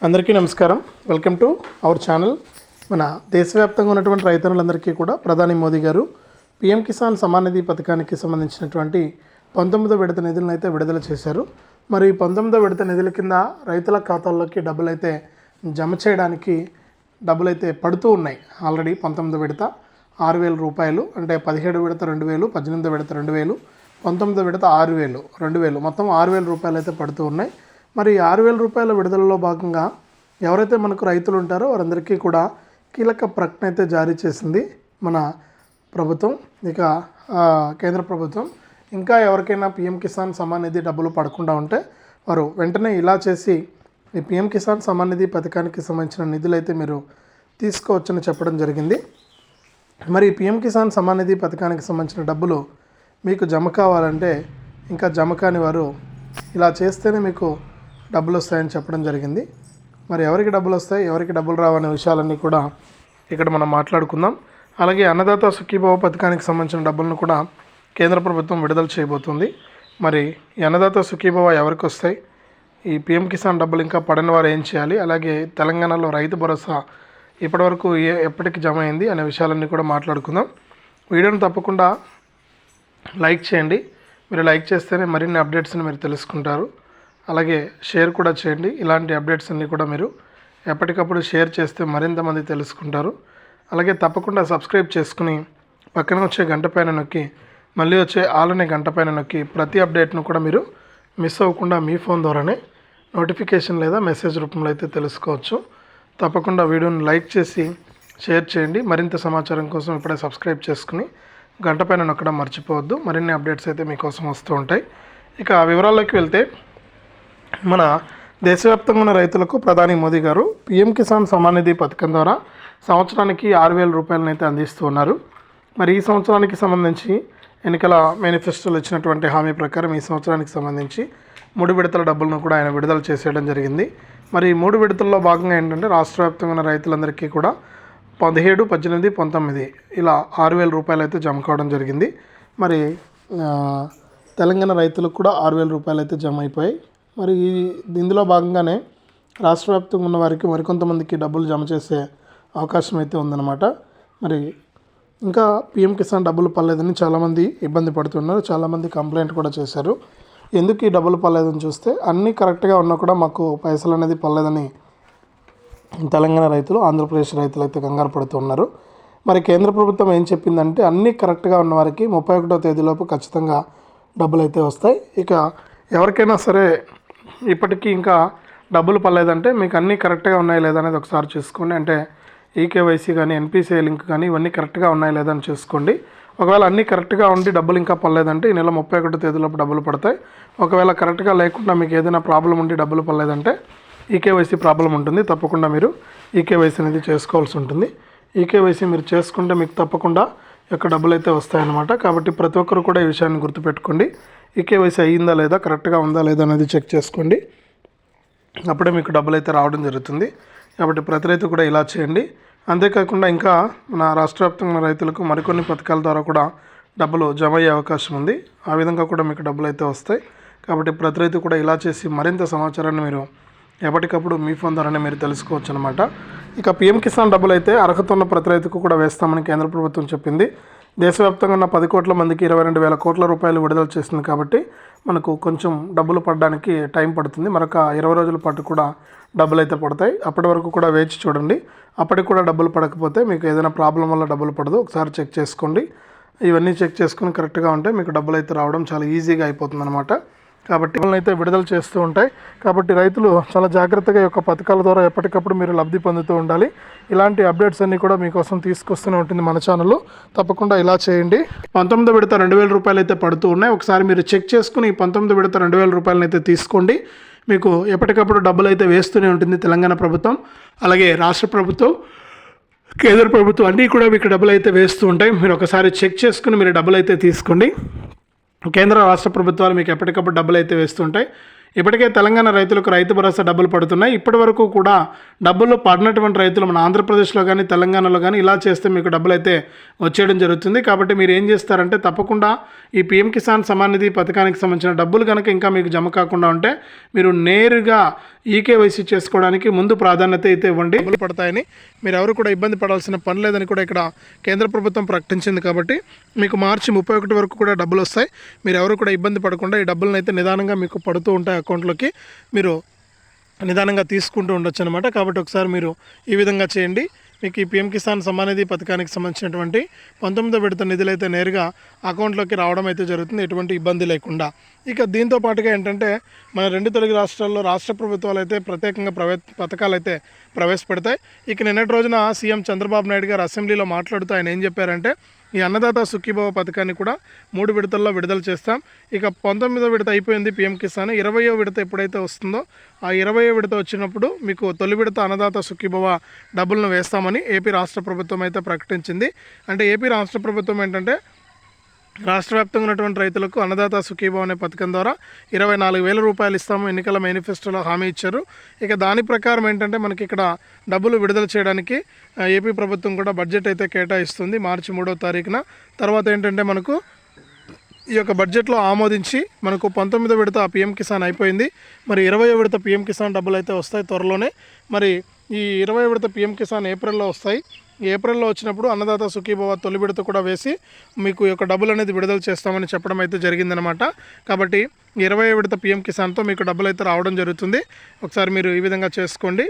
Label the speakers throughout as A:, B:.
A: అందరికీ నమస్కారం. Welcome to our channel. మన దేశవ్యాప్తంగా ఉన్నటువంటి రైతన్నులందరికీ కూడా ప్రధాని మోదీ గారు పీఎం కిసాన్ సమ్మాన్ నిధి పథకానికి సంబంధించినటువంటి 19వ విడత నిధులను అయితే విడుదల చేశారు. మరి 19వ విడత నిధుల కింద రైతుల ఖాతాల్లోకి డబ్బులైతే జమ చేయడానికి డబ్బులైతే పడుతూ ఉన్నాయి. ఆల్రెడీ 19వ విడత 6,000 రూపాయలు, అంటే 17వ విడత 2,000, 18వ విడత 2,000, 19వ విడత 6,000, 2,000, మొత్తం 6,000 రూపాయలు అయితే పడుతూ ఉన్నాయి. మరి 6,000 రూపాయల విడుదలలో భాగంగా ఎవరైతే మనకు రైతులు ఉంటారో వారందరికీ కూడా కీలక ప్రకటన అయితే జారీ చేసింది మన ప్రభుత్వం. ఇక కేంద్ర ప్రభుత్వం ఇంకా ఎవరికైనా పీఎం కిసాన్ సమ్మాన్ నిధి డబ్బులు పడకుండా ఉంటే వారు వెంటనే ఇలా చేసి ఈ పీఎం కిసాన్ సమ్మాన్ నిధి పథకానికి సంబంధించిన నిధులు అయితే మీరు తీసుకోవచ్చని చెప్పడం జరిగింది. మరి పీఎం కిసాన్ సమ్మాన్ నిధి పథకానికి సంబంధించిన డబ్బులు మీకు జమ కావాలంటే ఇంకా జమ కాని వారు ఇలా చేస్తేనే మీకు డబ్బులు వస్తాయని చెప్పడం జరిగింది. మరి ఎవరికి డబ్బులు వస్తాయి, ఎవరికి డబ్బులు రావనే విషయాలన్నీ కూడా ఇక్కడ మనం మాట్లాడుకుందాం. అలాగే అన్నదాత సుఖీభవ పథకానికి సంబంధించిన డబ్బులను కూడా కేంద్ర ప్రభుత్వం విడుదల చేయబోతుంది. మరి ఈ అన్నదాత సుఖీభవ ఎవరికి వస్తాయి, ఈ పీఎం కిసాన్ డబ్బులు ఇంకా పడని వారు ఏం చేయాలి, అలాగే తెలంగాణలో రైతు భరోసా ఇప్పటివరకు ఎప్పటికి జమ అయింది అనే విషయాలన్నీ కూడా మాట్లాడుకుందాం. వీడియోని తప్పకుండా లైక్ చేయండి. మీరు లైక్ చేస్తేనే మరిన్ని అప్డేట్స్ని మీరు తెలుసుకుంటారు. అలాగే షేర్ కూడా చేయండి. ఇలాంటి అప్డేట్స్ అన్నీ కూడా మీరు ఎప్పటికప్పుడు షేర్ చేస్తే మరింత మంది తెలుసుకుంటారు. అలాగే తప్పకుండా సబ్స్క్రైబ్ చేసుకుని పక్కన వచ్చే గంట పైన నొక్కి మళ్ళీ వచ్చే ఆల్ అనే గంట పైన నొక్కి ప్రతి అప్డేట్ను కూడా మీరు మిస్ అవ్వకుండా మీ ఫోన్ ద్వారానే నోటిఫికేషన్ లేదా మెసేజ్ రూపంలో అయితే తెలుసుకోవచ్చు. తప్పకుండా వీడియోని లైక్ చేసి షేర్ చేయండి. మరింత సమాచారం కోసం ఇప్పుడే సబ్స్క్రైబ్ చేసుకుని గంట పైన నొక్కడం మర్చిపోవద్దు. మరిన్ని అప్డేట్స్ అయితే మీకోసం వస్తూ ఉంటాయి. ఇక వివరాల్లోకి వెళ్తే మన దేశవ్యాప్తంగా ఉన్న రైతులకు ప్రధాని మోదీ గారు పీఎం కిసాన్ సమ్మాన్ నిధి పథకం ద్వారా సంవత్సరానికి 6,000 రూపాయలను అయితే అందిస్తూ ఉన్నారు. మరి ఈ సంవత్సరానికి సంబంధించి ఎన్నికల మేనిఫెస్టోలో ఇచ్చినటువంటి హామీ ప్రకారం ఈ సంవత్సరానికి సంబంధించి 3 విడతల డబ్బులను కూడా ఆయన విడుదల చేసేయడం జరిగింది. మరి 3 విడతల్లో భాగంగా ఏంటంటే రాష్ట్ర వ్యాప్తంగా ఉన్న రైతులందరికీ కూడా 17, 18, 19 ఇలా 6,000 రూపాయలు అయితే జమ కావడం జరిగింది. మరి తెలంగాణ రైతులకు కూడా 6,000 రూపాయలు అయితే జమ అయిపోయాయి. మరి ఇందులో భాగంగానే రాష్ట్ర వ్యాప్తంగా ఉన్న వారికి మరికొంతమందికి డబ్బులు జమ చేసే అవకాశం అయితే ఉందన్నమాట. మరి ఇంకా పీఎం కిసాన్ డబ్బులు పడలేదని చాలామంది ఇబ్బంది పడుతున్నారు. చాలామంది కంప్లైంట్ కూడా చేశారు. ఎందుకు ఈ డబ్బులు పడలేదని చూస్తే అన్నీ కరెక్ట్గా ఉన్నా కూడా మాకు పైసలు అనేది పడలేదని తెలంగాణ రైతులు, ఆంధ్రప్రదేశ్ రైతులు అయితే కంగారు పడుతున్నారు. మరి కేంద్ర ప్రభుత్వం ఏం చెప్పిందంటే అన్నీ కరెక్ట్గా ఉన్న వారికి 31వ తేదీలోపు ఖచ్చితంగా డబ్బులు అయితే వస్తాయి. ఇక ఎవరికైనా సరే ఇప్పటికీ ఇంకా డబ్బులు పడలేదంటే మీకు అన్నీ కరెక్ట్గా ఉన్నాయి లేదా అనేది ఒకసారి చూసుకోండి. అంటే ఈకేవైసీ కానీ ఎన్పిసిఐ లింక్ కానీ ఇవన్నీ కరెక్ట్గా ఉన్నాయి లేదా అని చూసుకోండి. ఒకవేళ అన్నీ కరెక్ట్గా ఉండి డబ్బులు ఇంకా పడలేదంటే ఈ నెల 31వ తేదీలోపు డబ్బులు పడతాయి. ఒకవేళ కరెక్ట్గా లేకుండా మీకు ఏదైనా ప్రాబ్లం ఉండి డబ్బులు పడలేదంటే ఈకేవైసీ ప్రాబ్లం ఉంటుంది. తప్పకుండా మీరు ఈకేవైసీ అనేది చేసుకోవాల్సి ఉంటుంది. ఈకేవైసీ మీరు చేసుకుంటే మీకు తప్పకుండా యొక్క డబ్బులు అయితే వస్తాయన్నమాట. కాబట్టి ప్రతి ఒక్కరు కూడా ఈ విషయాన్ని గుర్తుపెట్టుకోండి. ఈకేవైసీ అయ్యిందా లేదా, కరెక్ట్గా ఉందా లేదా అనేది చెక్ చేసుకోండి. అప్పుడే మీకు డబ్బులు అయితే రావడం జరుగుతుంది. కాబట్టి ప్రతి రైతు కూడా ఇలా చేయండి. అంతేకాకుండా ఇంకా మన రాష్ట్ర వ్యాప్తంగా రైతులకు మరికొన్ని పథకాల ద్వారా కూడా డబ్బులు జమ అయ్యే అవకాశం ఉంది. ఆ విధంగా కూడా మీకు డబ్బులు అయితే వస్తాయి. కాబట్టి ప్రతి రైతు కూడా ఇలా చేసి మరింత సమాచారాన్ని మీరు ఎప్పటికప్పుడు మీ ఫోన్ ద్వారానే మీరు తెలుసుకోవచ్చు అనమాట. ఇక పీఎం కిసాన్ డబ్బులు అయితే అర్హత ఉన్న ప్రతి రైతుకు కూడా వేస్తామని కేంద్ర ప్రభుత్వం చెప్పింది. దేశవ్యాప్తంగా ఉన్న 10 కోట్ల మందికి 22,000 కోట్ల రూపాయలు విడుదల చేసింది. కాబట్టి మనకు కొంచెం డబ్బులు పడడానికి టైం పడుతుంది. మరొక 20 రోజుల పాటు కూడా డబ్బులు అయితే పడతాయి. అప్పటి వరకు కూడా వేచి చూడండి. అప్పటికి కూడా డబ్బులు పడకపోతే మీకు ఏదైనా ప్రాబ్లం వల్ల డబ్బులు పడదు, ఒకసారి చెక్ చేసుకోండి. ఇవన్నీ చెక్ చేసుకుని కరెక్ట్గా ఉంటే మీకు డబ్బులు అయితే రావడం చాలా ఈజీగా అయిపోతుంది అనమాట. కాబట్టి వాళ్ళని అయితే విడుదల చేస్తూ ఉంటాయి. కాబట్టి రైతులు చాలా జాగ్రత్తగా ఈ యొక్క పథకాల ద్వారా ఎప్పటికప్పుడు మీరు లబ్ధి పొందుతూ ఉండాలి. ఇలాంటి అప్డేట్స్ అన్నీ కూడా మీకోసం తీసుకొస్తూనే ఉంటుంది మన ఛానల్లో. తప్పకుండా ఇలా చేయండి. 19వ విడత 2,000 రూపాయలు అయితే పడుతూ ఉన్నాయి. ఒకసారి మీరు చెక్ చేసుకుని 19వ విడత 2,000 రూపాయలను అయితే తీసుకోండి. మీకు ఎప్పటికప్పుడు డబ్బులు అయితే వేస్తూనే ఉంటుంది తెలంగాణ ప్రభుత్వం, అలాగే రాష్ట్ర ప్రభుత్వం, కేంద్ర ప్రభుత్వం అన్నీ కూడా మీకు డబ్బులు అయితే వేస్తూ ఉంటాయి. మీరు ఒకసారి చెక్ చేసుకుని మీరు డబ్బులు అయితే తీసుకోండి. కేంద్ర రాష్ట్ర ప్రభుత్వాలు మీకు ఎప్పటికప్పుడు డబ్బులు అయితే వేస్తుంటాయి. ఇప్పటికే తెలంగాణ రైతులకు రైతు భరోసా డబ్బులు పడుతున్నాయి. ఇప్పటి వరకు కూడా డబ్బులు పడినటువంటి రైతులు మన ఆంధ్రప్రదేశ్లో కానీ తెలంగాణలో కానీ ఇలా చేస్తే మీకు డబ్బులు అయితే వచ్చేయడం జరుగుతుంది. కాబట్టి మీరు ఏం చేస్తారంటే తప్పకుండా ఈ పీఎం కిసాన్ సమ్మాన్ నిధి పథకానికి సంబంధించిన డబ్బులు కనుక ఇంకా మీకు జమ కాకుండా ఉంటే మీరు నేరుగా ఈకేవైసీ చేసుకోవడానికి ముందు ప్రాధాన్యత అయితే ఇవ్వండి. డబ్బులు పడతాయని మీరు ఎవరు కూడా ఇబ్బంది పడాల్సిన పని లేదని కూడా ఇక్కడ కేంద్ర ప్రభుత్వం ప్రకటించింది. కాబట్టి మీకు మార్చి 31 వరకు కూడా డబ్బులు వస్తాయి. మీరు ఎవరు కూడా ఇబ్బంది పడకుండా ఈ డబ్బులను అయితే నిదానంగా మీకు పడుతూ ఉంటాయి అకౌంట్లోకి, మీరు నిదానంగా తీసుకుంటూ ఉండొచ్చు అనమాట. కాబట్టి ఒకసారి మీరు ఈ విధంగా చేయండి. మీకు ఈ పీఎం కిసాన్ సమ్మాన్ నిధి పథకానికి సంబంధించినటువంటి 19వ విడత నిధులు అయితే నేరుగా అకౌంట్లోకి రావడం అయితే జరుగుతుంది, ఎటువంటి ఇబ్బంది లేకుండా. ఇక దీంతో పాటుగా ఏంటంటే మన 2 తెలుగు రాష్ట్రాల్లో రాష్ట్ర ప్రభుత్వాలు అయితే ప్రత్యేకంగా పథకాలు అయితే ప్రవేశపెడతాయి. ఇక నిన్నటి రోజున సీఎం చంద్రబాబు నాయుడు గారు అసెంబ్లీలో మాట్లాడుతూ ఆయన ఏం చెప్పారంటే ఈ అన్నదాత సుఖీభవ పథకాన్ని కూడా 3 విడతల్లో విడుదల చేస్తాం. ఇక 19వ విడత అయిపోయింది పీఎం కిసాన్, 20వ విడత ఎప్పుడైతే వస్తుందో ఆ 20వ విడత వచ్చినప్పుడు మీకు తొలి విడత అన్నదాత సుఖీభవ డబ్బులను వేస్తామని ఏపీ రాష్ట్ర ప్రభుత్వం అయితే ప్రకటించింది. అంటే ఏపీ రాష్ట్ర ప్రభుత్వం ఏంటంటే రాష్ట్ర వ్యాప్తంగా ఉన్నటువంటి రైతులకు అన్నదాత సుఖీభవ అనే పథకం ద్వారా 24,000 రూపాయలు ఇస్తాము ఎన్నికల మేనిఫెస్టోలో హామీ ఇచ్చారు. ఇక దాని ప్రకారం ఏంటంటే మనకి ఇక్కడ డబ్బులు విడుదల చేయడానికి ఏపీ ప్రభుత్వం కూడా బడ్జెట్ అయితే కేటాయిస్తుంది మార్చి 3వ తారీఖున. తర్వాత ఏంటంటే మనకు ఈ యొక్క బడ్జెట్లో ఆమోదించి మనకు 19వ విడత పీఎం కిసాన్ అయిపోయింది. మరి 20వ విడత పీఎం కిసాన్ డబ్బులు అయితే వస్తాయి త్వరలోనే. మరి ఈ 20వ విడత పీఎం కిసాన్ ఏప్రిల్లో వస్తాయి. ఏప్రిల్లో వచ్చినప్పుడు అన్నదాత సుఖీభవ తొలి విడత కూడా వేసి మీకు ఈ యొక్క డబ్బులు అనేది విడుదల చేస్తామని చెప్పడం అయితే జరిగిందనమాట. కాబట్టి 20వ విడత పీఎం కిసాన్తో మీకు డబ్బులు అయితే రావడం జరుగుతుంది. ఒకసారి మీరు ఈ విధంగా చేసుకోండి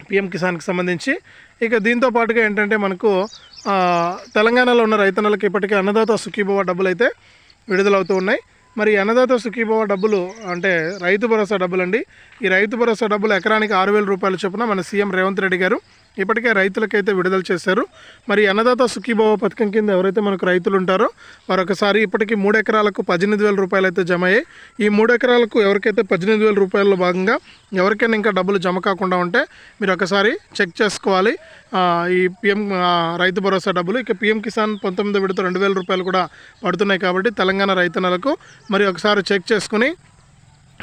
A: పీఎం కిసాన్కి సంబంధించి. ఇక దీంతో పాటుగా ఏంటంటే మనకు తెలంగాణలో ఉన్న రైతన్నలకు ఇప్పటికే అన్నదాత సుఖీభవ డబ్బులు అయితే విడుదలవుతూ ఉన్నాయి. మరి అన్నదాత సుఖీభవ డబ్బులు అంటే రైతు భరోసా డబ్బులు అండి. ఈ రైతు భరోసా డబ్బులు ఎకరానికి 6,000 రూపాయలు చొప్పున మన సీఎం రేవంత్ రెడ్డి గారు ఇప్పటికే రైతులకైతే విడుదల చేశారు. మరి అన్నదాత సుఖీభవ పథకం కింద ఎవరైతే మనకు రైతులు ఉంటారో వారు ఒకసారి ఇప్పటికీ 3 ఎకరాలకు 18,000 రూపాయలు అయితే జమ అయ్యాయి. ఈ 3 ఎకరాలకు ఎవరికైతే 18,000 రూపాయల్లో భాగంగా ఎవరికైనా ఇంకా డబ్బులు జమ కాకుండా ఉంటే మీరు ఒకసారి చెక్ చేసుకోవాలి ఈ పీఎం రైతు భరోసా డబ్బులు. ఇక పీఎం కిసాన్ 19వ విడత 2,000 రూపాయలు కూడా పడుతున్నాయి. కాబట్టి తెలంగాణ రైతన్నలకు మరి ఒకసారి చెక్ చేసుకుని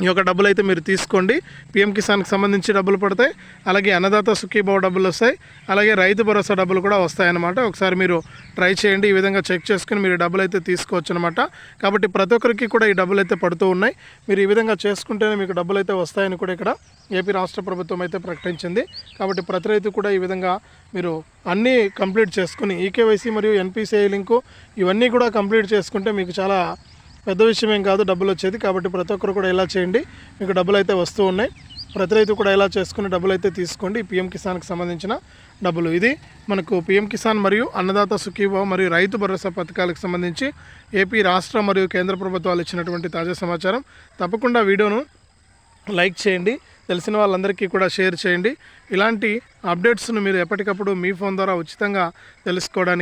A: ఈ యొక్క డబ్బులు అయితే మీరు తీసుకోండి. పీఎం కిసాన్కి సంబంధించి డబ్బులు పడతాయి, అలాగే అన్నదాత సుఖీభవ డబ్బులు వస్తాయి, అలాగే రైతు భరోసా డబ్బులు కూడా వస్తాయన్నమాట. ఒకసారి మీరు ట్రై చేయండి, ఈ విధంగా చెక్ చేసుకుని మీరు డబ్బులు అయితే తీసుకోవచ్చు అనమాట. కాబట్టి ప్రతి ఒక్కరికి కూడా ఈ డబ్బులు అయితే పడుతూ ఉన్నాయి. మీరు ఈ విధంగా చేసుకుంటేనే మీకు డబ్బులు అయితే వస్తాయని కూడా ఇక్కడ ఏపీ రాష్ట్ర ప్రభుత్వం అయితే ప్రకటించింది. కాబట్టి ప్రతి రైతు కూడా ఈ విధంగా మీరు అన్నీ కంప్లీట్ చేసుకుని ఈకేవైసీ మరియు ఎన్పిసిఐ లింకు ఇవన్నీ కూడా కంప్లీట్ చేసుకుంటే మీకు చాలా పెద్ద విషయం ఏం కాదు డబ్బులు వచ్చేది. కాబట్టి ప్రతి ఒక్కరు కూడా ఇలా చేయండి, మీకు డబ్బులు అయితే వస్తూ ఉన్నాయి. ప్రతి రైతు కూడా ఇలా చేసుకుని డబ్బులు అయితే తీసుకోండి పీఎం కిసాన్కి సంబంధించిన డబ్బులు. ఇది మనకు పీఎం కిసాన్ మరియు అన్నదాత సుఖీభవ మరియు రైతు భరోసా పథకాలకు సంబంధించి ఏపీ రాష్ట్ర మరియు కేంద్ర ప్రభుత్వాలు ఇచ్చినటువంటి తాజా సమాచారం. తప్పకుండా వీడియోను లైక్ చేయండి, తెలిసిన వాళ్ళందరికీ కూడా షేర్ చేయండి. ఇలాంటి అప్డేట్స్ను మీరు ఎప్పటికప్పుడు మీ ఫోన్ ద్వారా ఉచితంగా తెలుసుకోవడానికి